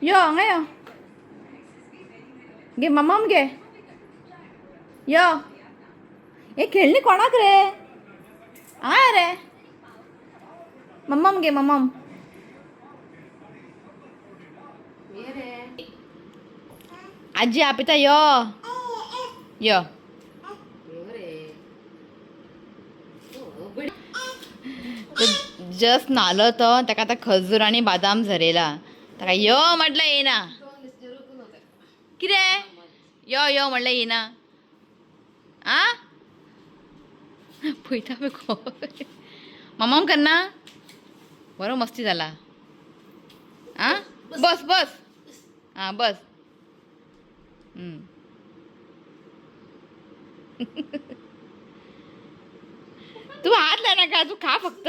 यो हांगा यो घे मम्मम घे यो हे खेळणी कोणाक रे हांगा रे मम्मम घे मम्मम आजी आपिता यो यो जस्ट नालो तो ताका आतां खजूर आनी बदाम झरेला ताका यो म्हटलं येना कितें यो यो म्हणल्यार येना आ पळयता पळय मम्मम करना बरो मस्ती जाला आ बस बस हां बस तू हात लाय नका तू खा फक्त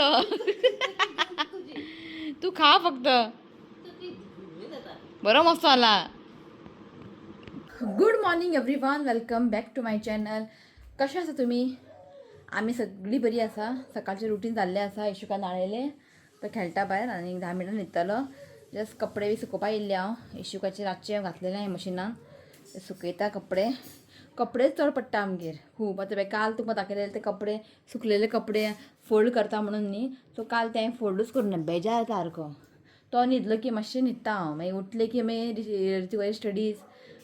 तू खा फक्त बरो मस्त आला good morning everyone welcome back to my channel कशें आसा तुमी आमी सगळीं बरी आसा सकाळचें रुटीन जाल्लें आसा इशुका नाळेले तो खेळटा भायर आनी 10 मिनटां न्हिदतलो जस्ट कपडे बी सुकोवपा येयल्ले हांव इशुकाचे रातचे घातलेले हांवें मशिनान सुकयता कपडे कपडेच चड पडटा आमगेर खूब आतां पळय काल तुमकां दाखयलेले ते कपडे सुकलेले कपडे फोल्ड करता म्हणून न्ही सो काल ते हांवें फोल्डूच करूना बेजार येता सारको तो न्हिदलो की मातशें न्हिदता हांव मागीर उठले की मागीर तुवें स्टडीज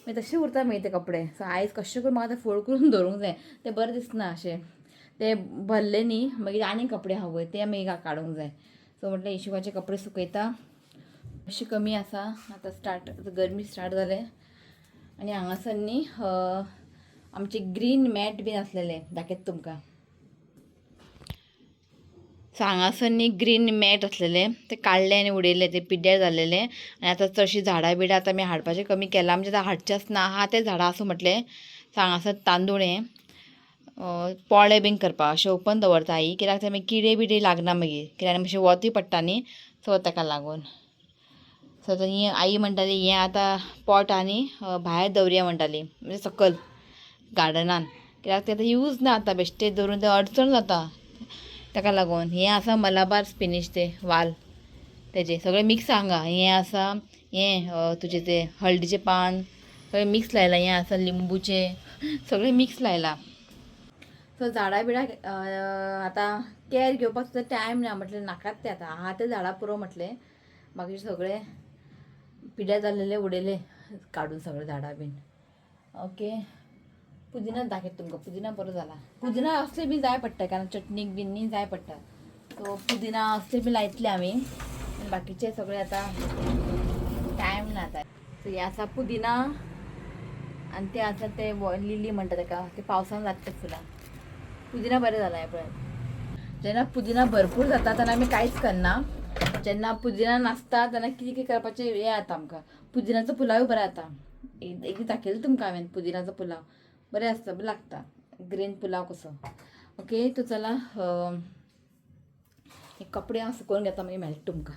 मागीर तशें उरता मागीर ते कपडे सो आयज कशें करून म्हाका ते फोल्ड करून दवरूंक जाय ते बरें दिसना अशें ते भरले न्ही मागीर आनी कपडे हवय ते मागीर काडूंक जाय सो म्हटलें इशुकाचे कपडे सुकयता अशी कमी आसा आतां स्टार्ट गरमी स्टार्ट जाले आनी हांगासर न्ही आमचे ग्रीन मॅट बीन आसलेले दाखयता तुमकां सो हांगासर न्ही ग्रीन मॅट आसलेले ते काडले आनी उडयले ते पिड्ड्यार जाल्लेले आनी आतां चडशीं झाडां बिडां आतां आमी हाडपाचें कमी केलां म्हणजे आतां हाडचेंच ना आहा ते झाडां आसूं म्हटलें सो हांगासर तांदूळ हें पोळे बीन करपा अशें ओपन दवरता आई कित्याक ते मागीर किडे बिडे लागना मागीर कित्याक मातशें वतूय पडटा न्ही सो ताका लागून सो ही आई म्हणटाली हें आतां पोट आनी भायर दवरया म्हणटाली म्हणजे सकयल गार्डनान कित्याक ते आतां यूज ना आतां बेश्टे दवरून ते अडचण जाता ताका लागून हें आसा मलाबार स्पिनीश ते वाल तेजे सगळें मिक्स हांगा हें आसा हें तुजें तें हळदीचें पान सगळें मिक्स लायलां हें आसा लिंबूचे सगळें मिक्स लायलां सो झाडां बिडां आतां कॅर घेवपाक सुद्दां टायम ना म्हटलें नाकात ते आतां आहा ते झाडां पुरो म्हटलें मागीर सगळें पिड्ड्यार जाल्लेले उडयले काडून सगळें झाडां बीन ओके पुदिनाच दाखयता तुमकां पुदिना बरो जाला पुदिना असले बी जाय पडटा कारण चटणीक बीन न्ही जाय पडटा सो पुदिना असले बी लायतले आमी बाकीचे सगळे आतां टायम ना आतां सो हे आसा पुदिना आनी ते आसा ते लिली म्हणटा ताका ते पावसान जाता ते फुलां पुदिना बरें जाला हें पळय जेन्ना पुदिना भरपूर जाता तेन्ना आमी कांयच करना जेन्ना पुदिना नासता तेन्ना कितें कितें करपाचें हें जाता आमकां पुदिनाचो पुलाव बरो जाता एक दाखयलो तुमकां हांवें पुदिनाचो पुलाव बरें आसता बरें लागता ग्रीन पुलाव कसो ओके तो चला हे कपडे हांव सुकोवन घेता मागीर मेळटा तुमकां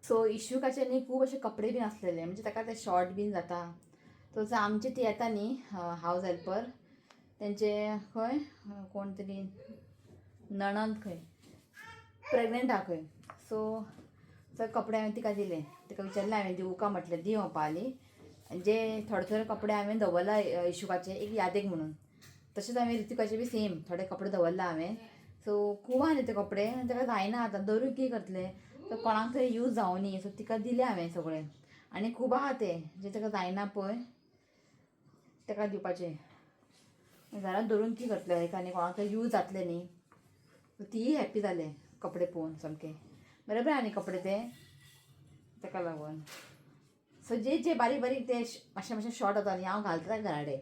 सो इशुकाचे न्ही खूब अशे कपडे बीन आसलेले म्हणजे ताका ते शॉर्ट बीन जाता तो जो आमचे ती येता न्ही हावज हेल्पर तेंचे खंय कोण तरी नणंद खंय प्रेग्नंट आहा खंय सो चड कपडे हांवें तिका दिले तिका विचारलें हांवें दिवूं का म्हटलें दी म्हणपा लागली जे थोडे थोडे कपडे हांवें दवरला इशुकाचे एक यादेक म्हणून तशेंच हांवें रितिकाचे बी सेम थोडे कपडे दवरला हांवें सो खूब आहा न्ही ते कपडे आनी ताका जायना आतां दवरून कितें करतलें तर कोणाक तरी यूज जावं न्ही सो तिका दिले हांवें सगळें आनी खूब आहा ते जे ताका जायना पळय ताका दिवपाचें घरांत दवरून कितें करतलें एक आनी कोणाक तरी यूज जातलें न्ही सो तीय हॅप्पी जाले कपडे पळोवन सामके बरोबर आहा न्ही कपडे ते ताका लागून सो जे जे बारीक बारीक ते मातशें मातशें शॉर्ट जाता न्ही हांव घालता घराडे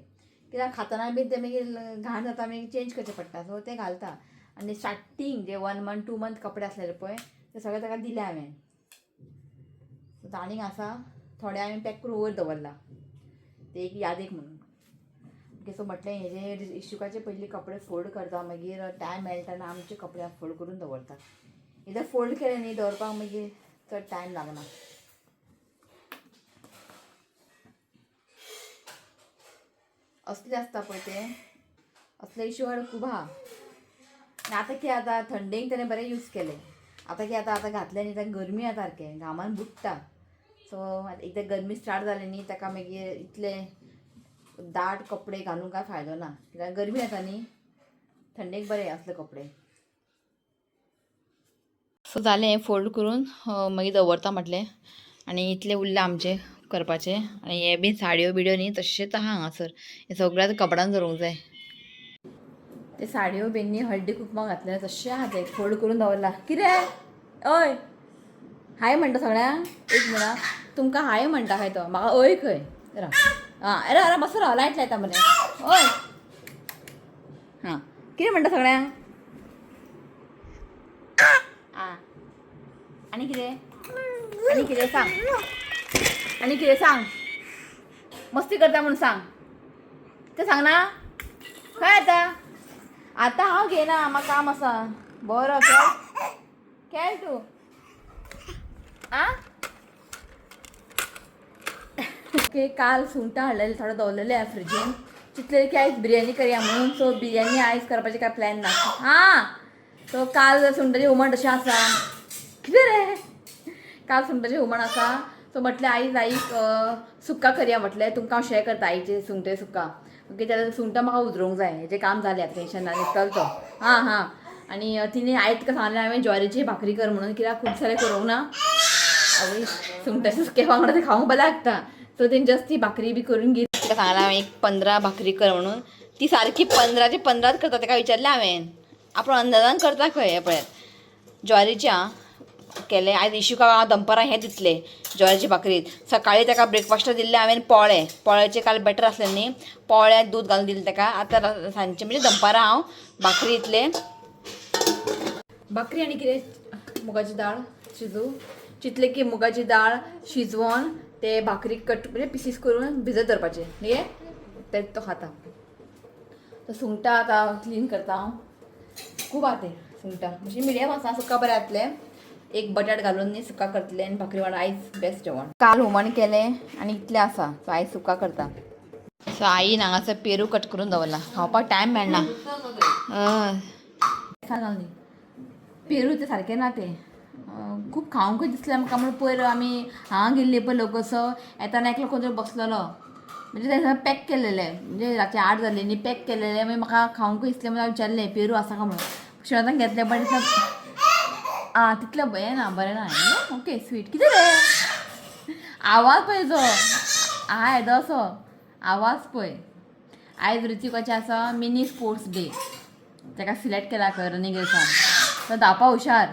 कित्याक खातना बी ते मागीर घाण जाता मागीर चेंज करचें पडटा सो ते घालता आनी स्टार्टींग जे 1 मंथ 2 मंथ कपडे आसलेले पळय ते सगळे ताका दिले हांवें सो आनीक आसा थोडे हांवें पॅक करून वयर दवरला ते एक यादेक म्हणून ओके सो म्हटलें हेजे इशुकाचे पयलीं कपडे फोल्ड करता मागीर टायम मेळटा तेन्ना आमचे कपडे फोल्ड करून दवरता एकदां फोल्ड केले न्ही दवरपाक मागीर चड टायम लागना असले आसता पळय ते असले इशू खूब आहा आनी आतां कितें जाता थंडेक तेणें बरें यूज केले आतां कितें जाता आतां घातले न्ही तें गरमी जाता सारकें घामान बुडटा सो एकदा गरमी स्टार्ट जाली न्ही ताका मागीर इतले दाट कपडे घालून काय फायदो ना, कित्याक गरमी येता न्ही, थंडेक बरे असले कपडे. सो जालें फोल्ड करून मागीर दवरता म्हटलें. आनी इतले उरले आमचे करपाचे. आनी हे बी साडयो बिडयो न्ही तशेंच आहा हांगासर, हे सगळ्यात कपडान दवरूंक जाय. ते साडयो बीन न्ही हळदी कुकमाक घातले तशें आहा ते फोल्ड करून दवरला. कितें अय हाय म्हणटा सगळ्यांक, एक म्हणा तुमकां हाय म्हणटा खंय तो, म्हाका अय खंय आं अरे बसो राव, लायट लायता मरे. ओय हां कितें म्हणटा सगळ्यांक? आं आनी कितें सांग, आनी कितें सांग, मस्ती करता म्हणून सांग, तें सांग ना खंय आतां हांव घेयना, म्हाका काम आसा. बरो खेळ तूं आं. ओके, काल सुंगटां हाडलेले थोडे दवरलेले आहे फ्रिजीन. चिंतलें की आयज बिर्याणी करया म्हणून. सो बिर्याणी आयज करपाचें काय प्लॅन ना. हां सो काल सुंगटाचें हुमण तशें आसा. कितें रे, काल सुंगटाचें हुमण आसा. सो म्हटलें आयज आईक सुक्का करया म्हटलें. तुमकां हांव शेअर करता आईचें सुंगटाचें सुक्का. ओके, त्याला सुंगटां म्हाका उजरोवंक जाय, हेजें काम जालें आतां, टेंशन ना, निपटलो तो. हां आनी तिने आयज तुका सांगलें हांवें ज्वारीची भाकरी कर म्हणून, कित्याक खूब सारें करूंक ना. आवय सुंगटाचें सुकें वांगडा तें खावंक बरें लागता. सो तें जस्ट ती भाकरी बी करून घे. ताका सांगलां हांवें एक 15 भाकरी कर म्हणून. ती सारकी 15चे 15च करता. ताका विचारलें हांवें, आपूण अंदाजान करता खंय हे पळयात. ज्वारीची केलें आयज इशूका हांव दनपारां हें दितलें ज्वारीची भाकरी. सकाळीं ताका ब्रेकफास्टाक दिल्लें हांवें पोळेचें काल बॅटर आसलें न्ही, पोळ्यात दूद घालून दिलें ताका. आतां सांजचें म्हणजे दनपारां हांव भाकरी दितलें. भाकरी आनी कितें मुगाची दाळ शिजू. चिंतलें की मुगाची दाळ शिजवून ते भाकरी कट म्हणजे पिसीस करून भिजत दवरपाचें न्ही, तेच तो खाता. तो सुंगटां आतां क्लीन करता हांव. खूब आहा तें सुंगटां, मातशें मिडियम आसा, सुक्का बरें जातलें. एक बटाट घालून न्ही सुक्का करतलें आनी भाकरी वांगडा आयज बेस्ट जेवण. काल हुमण केलें आनी इतलें आसा, सो आयज सुक्का करता. सो आईन हांगासर पेरू कट करून दवरला, खावपाक टायम मेळना. पेरू तें सारकें ना तें, खूब खावंकूच दिसलें म्हाका. म्हणून पयर आमी हांगा गेल्ली पळय लोकसो, येताना एकलो खंय तरी बसलेलो. म्हणजे थंय पॅक केलेले, म्हणजे रातचे 8 जाल्ले न्ही, पॅक केलेले. मागीर म्हाका खावंकूच दिसलें म्हणून हांवें विचारलें पेरू आसा काय म्हणून. शेवटान घेतलें बट तितलें हें ना, बरें ना. Okay sweet. कितें रे आवाज पळय जो आहा येदो असो आवाज पळय. आयज ऋतिकाचें आसा मिनी स्पोर्ट्स डे, ताका सिलेक्ट केला खंय रनिंग रेसान. तो धांवपा हुशार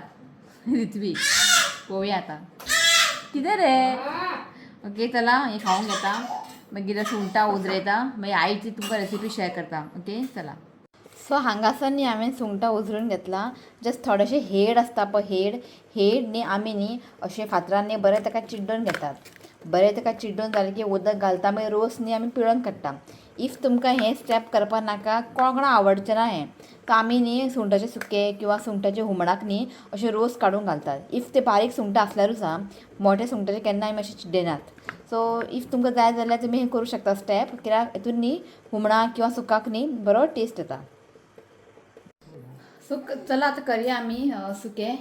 ऋत्वी. पळोवया आतां कितें रे. ओके चला, हें खावंक घेता, मागीर सुंगटां उजरयता, मागीर आईची तुमकां रेसिपी शेअर करता. ओके चला. सो हांगासर न्ही हांवें सुंगटां उजरून घेतला. जस्ट थोडेशे हेड आसता पळय, हेड न्ही आमी न्ही अशें फातरान न्ही बरें ताका चिड्डून घेतात. बरें ताका चिड्डून जालें की उदक घालता, मागीर रोस न्ही आमी पिळून काडटा. इफ तुमकां हें स्टेप करपाक नाका, कोणाक आवडचें ना हें, तर आमी न्ही सुंगटाचें सुकें किंवा सुंगटाच्या हुमणाक न्ही अशें रोस काडून घालतात. इफ ते बारीक सुंगटां आसल्यारूच मोठे सुंगटाचे केन्ना आमी अशें चिड्डनात. सो इफ तुमकां जाय जाल्यार तुमी हें करूं शकता स्टेप, कित्याक हितून न्ही हुमणाक किंवा सुकाक न्ही बरो टेस्ट येता. सो चला आतां करया आमी सुकें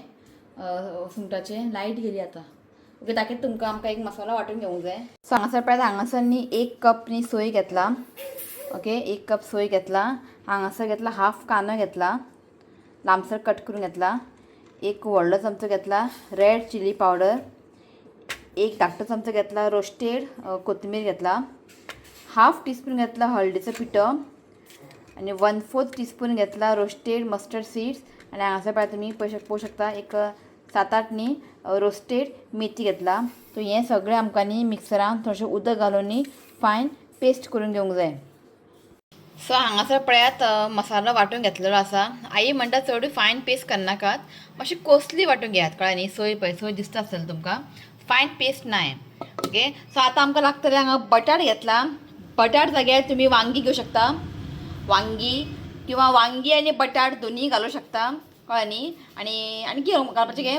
सुंगटाचें. लायट गेली आतां. ओके, दाखयता तुमकां. आमकां एक मसालो वांटून घेवंक जाय. सो हांगासर पळय, हांगासर न्ही 1 कप न्ही सोय घेतला. ओके, 1 कप सोय घेतला. हांगासर घेतला हाफ कांदो घेतला, लांबसर कट करून घेतला. 1 व्हडलो चमचो घेतला रेड चिली पावडर. 1 धाकटो चमचो घेतला रोस्टेड कोथिंबीर घेतला. हाफ टीस्पून घेतला हळदीचो पिठो आणि 1/4 टीस्पून घेतला रोस्टेड मस्टर्ड सीड्स. आणि हांगासर पळय तुमी पळोवंक शकता एक 7-8 न्ही रोस्टेड मेथी घेतला. सो हें सगळें आमकां न्ही मिक्सरान थोडेशें उदक घालून न्ही फायन पेस्ट करून घेवंक जाय. सो हांगासर पळयात मसालो वांटून घेतलेलो आसा. आई म्हणटा चड फायन पेस्ट करनाकात, मातशी कोसली वांटून घेयात, कळ्ळें न्ही. सोय पळय, सोय दिसता आसतली तुमकां, फायन पेस्ट ना हें. ओके, सो आतां आमकां लागतलें हांगा बटाट घेतला. बटाट जाग्यार तुमी वांगी घेवं शकता, वांगी किंवा वांगी आनी बटाट दोनी घालूं शकता, कळ्ळें न्ही. आनी आनी कितें घालपाचें गे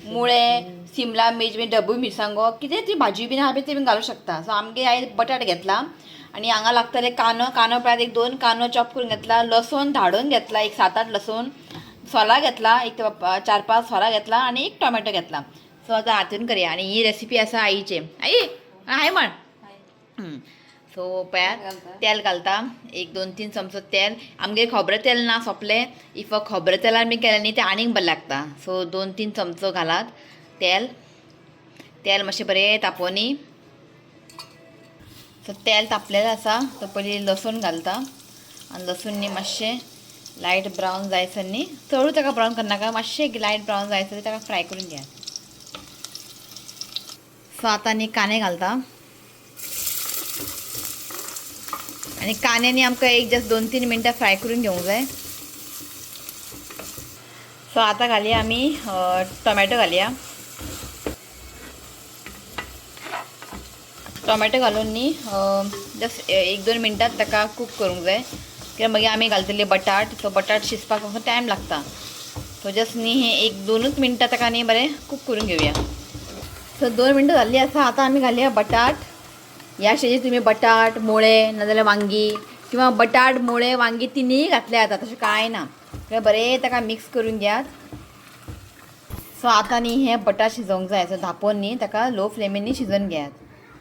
मुळे शिमला मिर्च बी डब्बू मिरसांगो कितें ती भाजी बीन आहा ती बीन घालूं शकता. सो आमगे आयज बटाट घेतला. आनी हांगा लागतले कांदो पळयात एक 2 कांदो चॉप करून घेतला. लसूण धाडून घेतला एक 7-8 लसूण. सोला घेतला एक 4-5 सोला घेतला आनी एक टोमॅटो घेतला. सो आता हातून करूया आणि ही रेसिपी आसा आईचे आई आहे म्हण सो पळयात तेल घालता 1 2 3 चमचो तेल आमगे खोबरें तेल ना सोंपलें इफ खोबरें तेलान बी केलें न्ही तें आनीक बरें लागता सो 2 3 चमचो घालात तेल मातशें बरें तापोवनी सो तेल तापलेलें आसा तो पयलीं लसूण घालता आनी लसूण न्ही मातशें लायट ब्रावन जायसर न्ही चडूच ताका ब्रावन करनाका मातशें लायट ब्रावन जायसर ताका फ्राय करून घ्या सो आतां न्ही कांदे घालता आनी कांद्यांनी आमकां एक जस्ट 2 3 मिनटां फ्राय करून घेवंक जाय सो आतां घालया आमी टोमॅटो घालया टोमॅटो घालून न्ही जस्ट 1 2 मिनटां ताका कूक करूंक जाय कित्याक मागीर आमी घालतले बटाट सो बटाट शिजपाक मातसो टायम लागता सो जस्ट न्ही हे 1 2 मिनटां ताका न्ही बरें कूक करून घेवया सो 2 मिनटां जाल्ली आसा आतां आमी घालया बटाट ह्या स्टेजीर तुमी बटाट मुळे नाजाल्यार वांगी किंवा बटाट मुळे वांगी तिनीय घातले जाता तशें कांय ना कित्याक बरें ताका मिक्स करून घेयात सो आतां न्ही हे बटाट शिजोवंक जाय सो धांपोवन न्ही ताका लो फ्लेमीन न्ही शिजोवन घेयात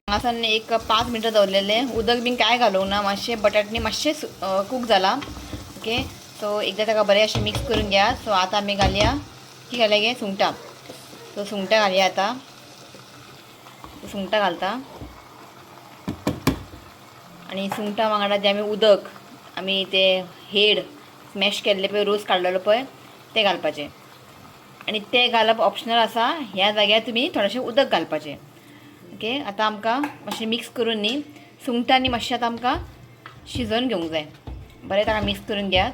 हांगासर न्ही एक 5 मिनटां दवरलेलें उदक बीन कांय घालूंक ना मातशें बटाट न्ही मातशें कूक जाला ओके सो एकदां ताका बरें अशें मिक्स करून घेयात सो आतां आमी घालया की घालया गे सुंगटां सो सुंगटां घालया आतां सुंगटां घालता आणि सुंगटां वांगडा जे आमी उदक आमी ते हेड स्मॅश केल्ले पळय रोस काडलेलो पळय ते घालपाचें आनी ते घालप ऑप्शनल आसा ह्या जाग्यार तुमी थोडेशें उदक घालपाचें ओके आतां आमकां मातशें मिक्स करून न्ही सुंगटां न्ही मातशें आतां आमकां शिजोवन घेवंक जाय बरें ताका मिक्स करून घेयात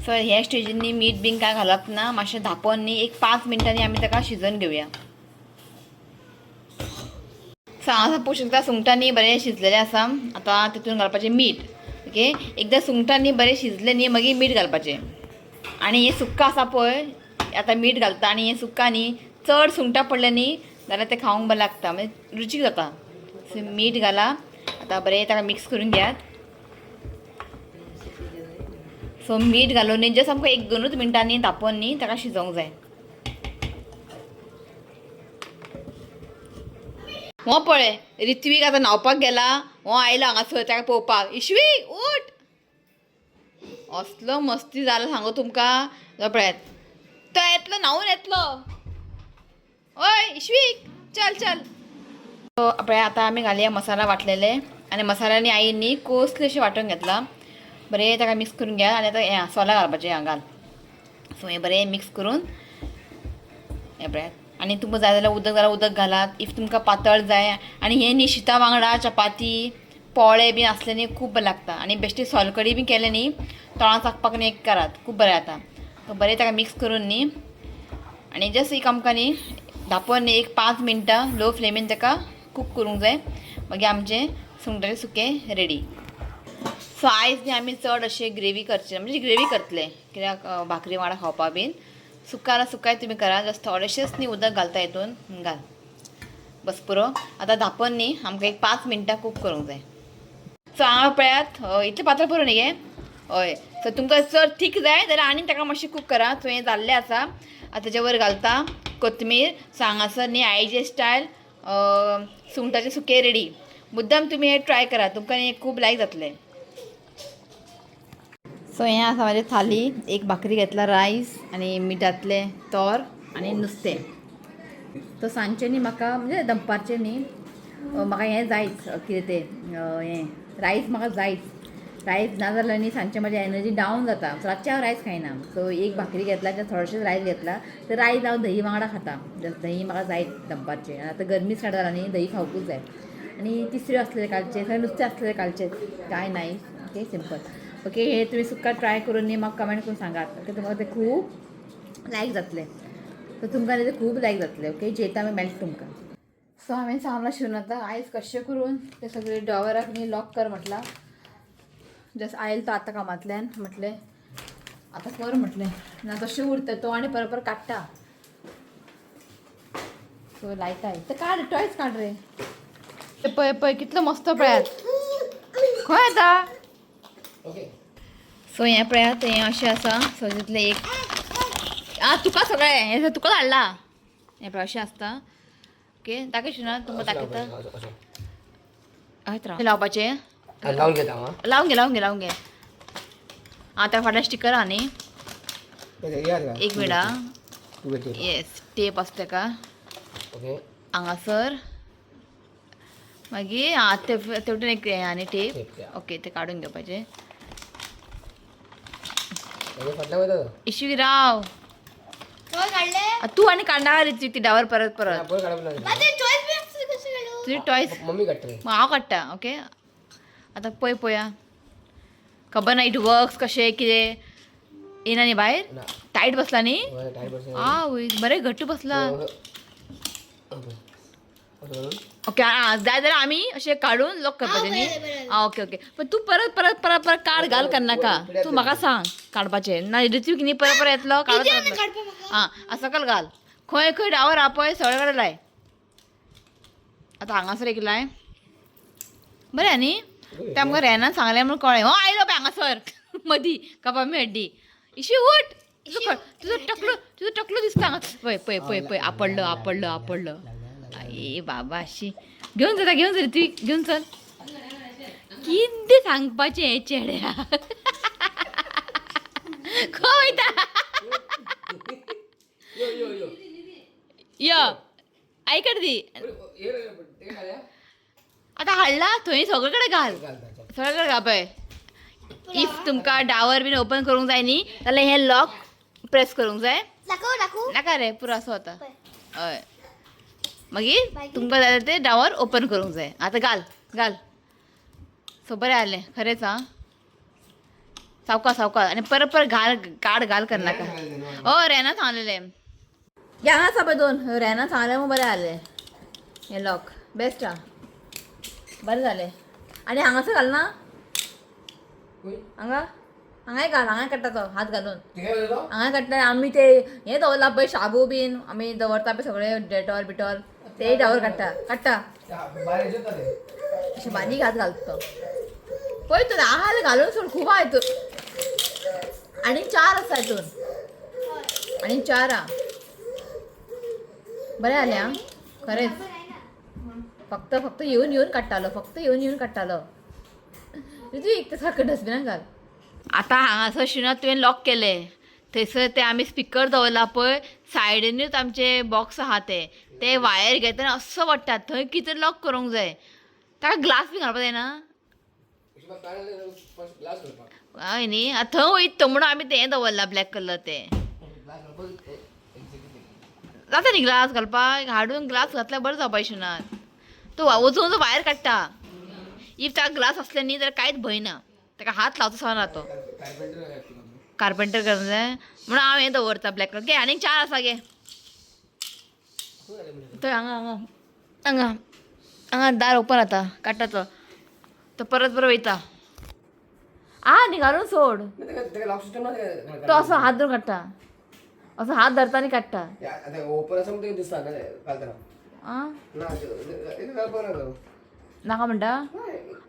सो ह्या स्टेजीर न्ही मीठ बीन कांय घालप ना मातशें धांपोवन न्ही एक 5 मिनटांनी आमी ताका शिजोवन घेवया सो हांव पळोवंक शकता सुंगटां न्ही बरें शिजलेलें आसा आतां तितून घालपाचें मीठ ओके एकदां सुंगटां न्ही बरें शिजलें न्ही मागीर मीठ घालपाचें आनी हें सुक्का आसा पळय आतां मीठ घालता आनी हें सुक्का न्ही चड सुंगटां पडलें न्ही जाल्यार तें खावंक बरें लागता म्हणजे रुचीक जाता सो मीठ घाला आतां बरें ताका मिक्स करून घेयात सो मीठ घालून न्ही जस्ट आमकां 1 2 मिनटांनी तापोवन न्ही ताका शिजोवंक जाय हो पळय रित्वीक आतां न्हांवपाक गेला हो आयलो हांगासर ताका पळोवपाक इश्वी उठ असलो मस्ती जालो सांगू तुमकां पळयात तो येतलो न्हांवून येतलो ओय इश्वीक चल चल सो पळय आतां आमी घालया मसाला वाटलेले आनी मसाल्यानी आईनी कोसली अशें वांटून घेतला बरें ताका मिक्स करून घ्या आनी आतां हें सोलां घालपाचें हांगा घाल सो हें बरें मिक्स करून हें पळयात आनी तुमकां जाय जाल्यार उदक घालात इफ तुमकां पातळ जाय आनी हें न्ही शिता वांगडा चपाती पोळे बी असले न्ही खूब बरें लागता आनी बेश्टी सोलकडी बी केले न्ही तोंडां चाखपाक न्ही एक करात खूब बरें जाता सो बरें ताका मिक्स करून न्ही आनी जस्ट एक आमकां न्ही धांपोवन न्ही एक 5 मिनटां लो फ्लेमीन ताका कूक करूंक जाय मागीर आमचें सुंगटाचें सुकें रेडी सो आयज न्ही आमी चड अशें ग्रेवी करचे म्हणजे ग्रेवी करतले कित्याक भाकरी वांगडा खावपा बीन सुक्कारा सुकाय तुमी करा जस्ट थोडेशेंच न्ही उदक घालता हितून घाल बस पुरो आतां धांपोवन न्ही आमकां एक 5 मिनटां कूक करूंक जाय सो हांव पळयात इतलें पातळ पुरो न्ही गे हय सो तुमकां चड थीक जाय जाल्यार आनी ताका मातशें कूक करा सो हें जाल्लें आसा आतां तेजे वयर घालता कोथमीर सो हांगासर न्ही आयजे स्टायल सुंगटाचें सुकें रेडी मुद्दाम तुमी हें ट्राय करा तुमकां हें खूब लायक जातलें सो हें आसा म्हाजी थाली एक भाकरी घेतला रायस आनी मिठांतलें तोर आनी नुस्तें तो सांजचें न्ही म्हाका म्हणजे दनपारचें न्ही म्हाका हें जायच कितें तें हें रायस म्हाका जायच रायस ना जाल्यार न्ही सांजचें म्हाजी एनर्जी डावन जाता सो रातचें हांव रायस खायना सो एक भाकरी घेतला तें थोडेशेंच रायस घेतला तर रायस हांव दही वांगडा खाता दही म्हाका जाय दनपारचें आतां गरमी स्टार्ट जाला न्ही दही खावपूच जाय आनी तिसऱ्यो आसलेले कालचे थंय नुस्तें आसलेलें कालचें कांय नाय ओके सिंपल ओके हे तुमी सुक्का ट्राय करून न्ही म्हाका कमेंट करून सांगात ओके तुमकां तें खूब लायक जातलें सो तुमकां तें खूब लायक जातलें ओके जेता आमी मेळटा तुमकां सो हांवें सांगलां शिवन आतां आयज कशें करून ते सगळे ड्रॉवराक न्ही लॉक कर म्हटलां जस्ट आयल तो आतां कामांतल्यान म्हटलें आतां कर म्हटलें ना तशें उरता तो आनी परत काडटा सो लायता तर काड टॉयस काड रे ते पळय पळय कितलो मस्त पळयात खंय येता सो हें पळयात हें अशें आसा सो तितलें एक तुका सगळें हें तुका हाडला हे पळय अशें आसता ओके दाखयशी ना तुमकां दाखयता हयत राव लावपाचें लावून घेता हांव लावून घे आता फाटल्यान स्टिकर आहा न्ही एक मिनट येस टेप आसता तेका ओके हांगासर मागीर आं तेवटेन एक हें आनी टेप ओके ते काडून घेवपाचें फाटल्या वयता इशवी राव तू आनी काडनाका रे ती डावर परत तुजी टॉयस मम्मी काडटली हांव काडटा ओके आतां पळया खबर ना इट वर्क्स कशें कितें येना न्ही भायर टायट बसला न्ही आवय बरें घट्ट बसला ओके जाय जाल्यार आमी अशें काडून लॉक करपाचें न्ही आं ओके ओके पण तूं परत परत परत परत काड घाल करनाका तूं म्हाका सांग काडपाचें ना ऋत्वीक न्ही परत परत येतलो काडत आं सकल घाल खंय खंय डावर आहा पळय सगळे कडेन लाय आतां हांगासर एक लाय बरें न्ही ते आमकां रेनान सांगलें म्हूण कळ्ळें हो आयलो पळय हांगासर मदीं कपामी हड्डी इशू उठ तुजो टकलो दिसता हांगा पळय पळय पळय पळय आपडलो ए बाबा शी घेवन चल ती घेवन चल कितें सांगपाचें हे चेड्या खंय वयता यो आयकड दी आतां हाडला थंय सगळे कडेन घाल पळय इफ तुमकां डावर बीन ओपन करूंक जाय न्ही जाल्यार हें लॉक प्रेस करूंक जाय नाका रे पुरो असो वता हय मागीर तुमकां जाय ते डावर ओपन करूंक जाय आतां घाल सो बरें जालें खरेंच आं सावकाश आनी परत घाल करनाका रेना सांगलेलें हे हांगा आसा पळय दोन रेना सांगलें म्हूण बरें जालें हें लॉक बेस्ट आं बरें जालें आनी हांगासर घालना हांगाय घाल हांगाय काडटा तो हात घालून हांगाय काडटा आमी ते हें दवरला पळय शाबू बीन आमी दवरता पळय सगळे डेटॉल बिटॉल ते डावर काडटा अशें बारीक हात घालता तो पळय तूं आहा घालून सोड खूब आहा हितून आनी 4 आसा हितून आनी 4 आहा बरें जालें आं खरेंच फक्त येवन काडटालो एक सारकें डस्टबिनान घाल आतां हांगासर शिना तुवें लॉक केलें थंयसर ते आमी स्पिकर दवरला पळय सायडीनूच आमचे बॉक्स आहा ते वायर घेतना असो पडटा थंय कितें लॉक करूंक जाय ताका ग्लास बी घालपाक जायना हय न्ही थंय वयता म्हणून आमी तें दवरला ब्लॅक कलर ते जाता न्ही ग्लास घालपाक हाडून ग्लास घातल्यार बरें जावपा शिनात तो वचून वायर काडटा इफ ताका ग्लास असले न्ही जाल्यार कांयच भंय ना ताका हात लावचो सवना तो कार्पेंटर करूंक जाय म्हणून हांव हें दवरता ब्लॅक कलर घे आनी 4 आसा गे थंय हांगा दार ओपन जाता काडटा तो परत बरो वयता न्ही घालून सोड तो असो हात धरून काडटा असो हात धरता आनी काडटा नाका म्हणटा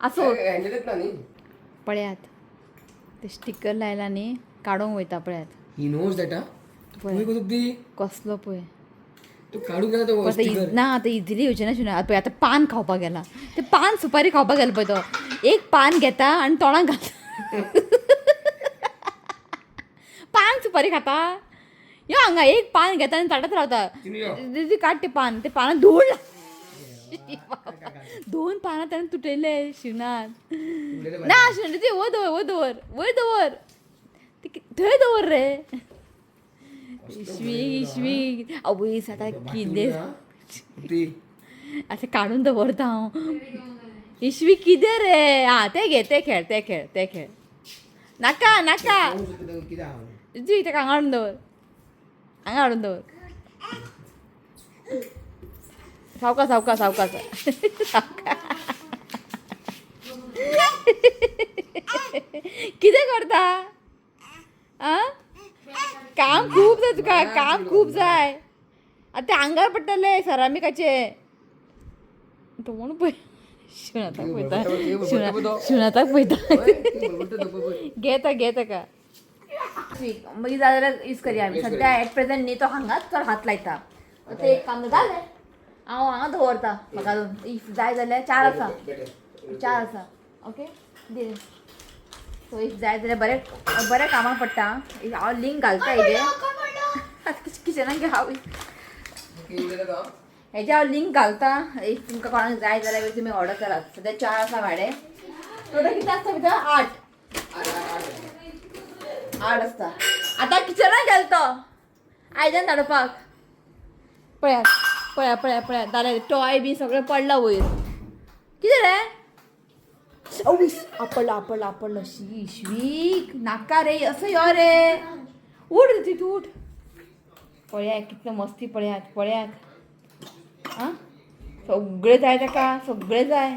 आसो पळयात ते स्टिकर लायला न्ही काडूंक वयता पळयात कसलो पळय ना आतां इजिली येवचें ना पळय आतां पान खावपाक गेला ते पान सुपारी खावपाक गेलो पळय तो एक पान घेता आनी तोंडाक घालता पान सुपारी खाता यो हांगा एक पान घेता आनी ताटत रावता काड ते पानां धूळ 2 पानां ताणें तुटयले शिवनाथ ना शिवनाथ ते वयर दवर थंय दवर रे इश्वी आवय आतां कितें आतां काडून दवरता हांव इश्वी कितें रे ते खेळ नाका ताका हांगा हाडून दवर सावकाश कितें करता काम खूब जाय तुका काम खूब जाय आतां ते आंगार पडटले सरामिकाचे तो पळय शिवनाथाक पळयता घे ताका मागीर जाय जाल्यार यूज करया आमी सद्या एट प्रेझेंट न्ही तो हांगाच चड हात लायता ते एक काम जालें हांव हांगा दवरता म्हाका इफ जाय जाल्यार 4 आसा 4 आसा ओके दी सो इफ जाय जाल्यार बरें कामाक पडटा हांव लिंक घालता हेजे किचनाक हांव हेजे हांव लिंक घालता इफ तुमकां कोणाक जाय जाल्यार तुमी ऑर्डर करात सद्या 4 आसा भाडे टोटल किती आसता भितर 8 आसता आतां किचनाक गेलो तो आयदन धाडपाक पळयात पळया पळया पळया जाल्यार टॉय बी सगळें पडला वयर कितें रे आपडलो शीक नाका रे असं यो रे उठ रे तितू उठ पळयात कितलो मस्ती पळयात आं सगळें जाय ताका सगळें जाय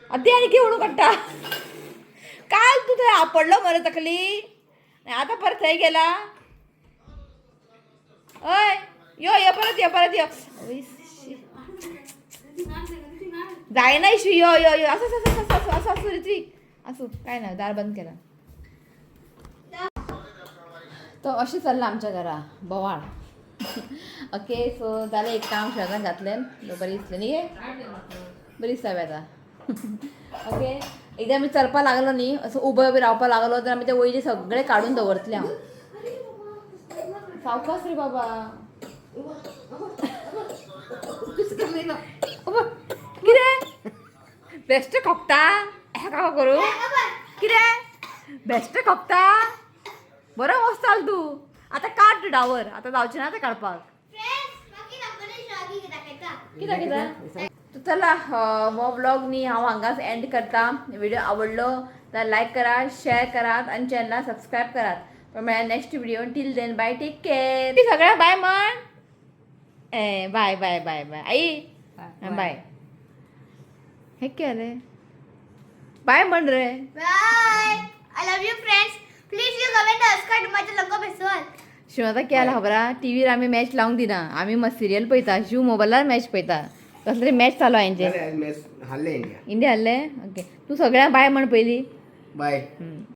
आतां आनी कितें म्हणून काडटा काल तूं थंय आपडलो मरे तकली आतां परत थंय गेला हय यो परत यो जायना इशू यो असू ऋत्विक असू काय ना दार बंद केला तो अशें चल्लां आमच्या घरा बोवाळ ओके सो जालें एक काम शेजान घातलें बरी दिसलें न्ही बरी दिसता आतां ओके एकदां आमी चलपा लागलो न्ही असो उबो बी रावपा लागलो तर आमी ते वयले सगळे काडून दवरतले हांव सावकास रे बाबा कितें बेस्ट खोकता हेका करूं कितें बेस्ट खोकता बरो वचताल तूं आतां काड डावर आतां जावचें ना आतां काडपाक कित्याक चला हो व्लॉग न्ही हांव हांगाच एंड करता व्हिडिओ आवडलो तर लायक करात शेअर करात आनी चॅनला सबस्क्रायब करात मेळ्या next video till then bye take care ती सगळ्या बाय म्हण ए बाय बाय बाय बाय आई बाय हे केले बाय म्हण रे बाय आई love you friends please you comment subscribe माझ्या लोक बेसोल शिव आतां केला खबरा टीव्हीर आमी मॅच लावंक दिना आमी सिरियल पळयता शिव मोबायलार मॅच पळयता कसले मॅच चालू हांचे हारले इंडिया इंडिया हारले ओके तूं सगळ्यांक बाय म्हण पयली बाय